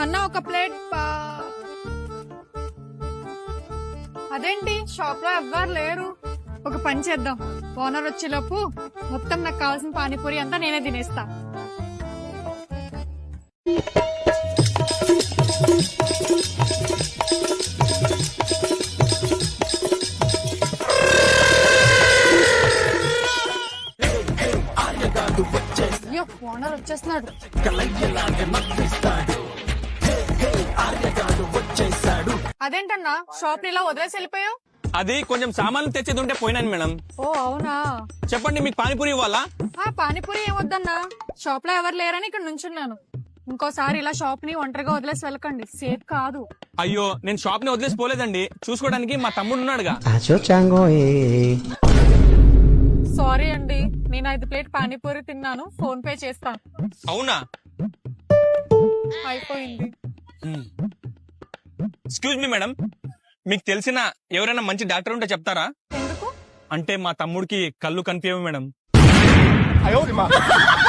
అన్న ఒక ప్లేట్ అదేంటి షాప్ లో ఎవ్వరు లేరు. ఒక పని చేద్దాం, ఓనర్ వచ్చేలోపు మొత్తం నాకు కావాల్సిన పానీపూరి అంతా నేనే తినేస్తా. అయ్యో ఓనర్ వచ్చేస్తున్నాడు. అదేంటన్నా షాప్ ఇలా వదిలేసి వెళ్ళిపోయావు? అది కొంచెం సామాన్లు తెచ్చేది ఉంటే పోయినాను మేడం. ఓ అవునా, చెప్పండి మీకు పానీపూరి ఇవ్వాలా? పానీపూరి ఏమొద్దన్నా, షాప్ లో ఎవరు లేరని ఇక్కడ నుంచున్నాను. ఇంకోసారి ఇలా షాప్ ని ఒంటరిగా వదిలేసి వెళ్ళకండి, సేఫ్ కాదు. అయ్యో నేను షాప్ ని వదిలేసి పోలేదండి, చూసుకోవడానికి మా తమ్ముడు ఉన్నాడుగా. సారీ అండి, నేను 5 ప్లేట్ పానీపూరి తిన్నాను, ఫోన్ పే చేస్తాను. అవునా? అయిపోయింది. ఎక్స్క్యూజ్ మీ మేడం, మీకు తెలిసిన ఎవరైనా మంచి డాక్టర్ ఉంటే చెప్తారా? ఎందుకు? అంటే మా తమ్ముడికి కళ్ళు కనిపించవు మేడం.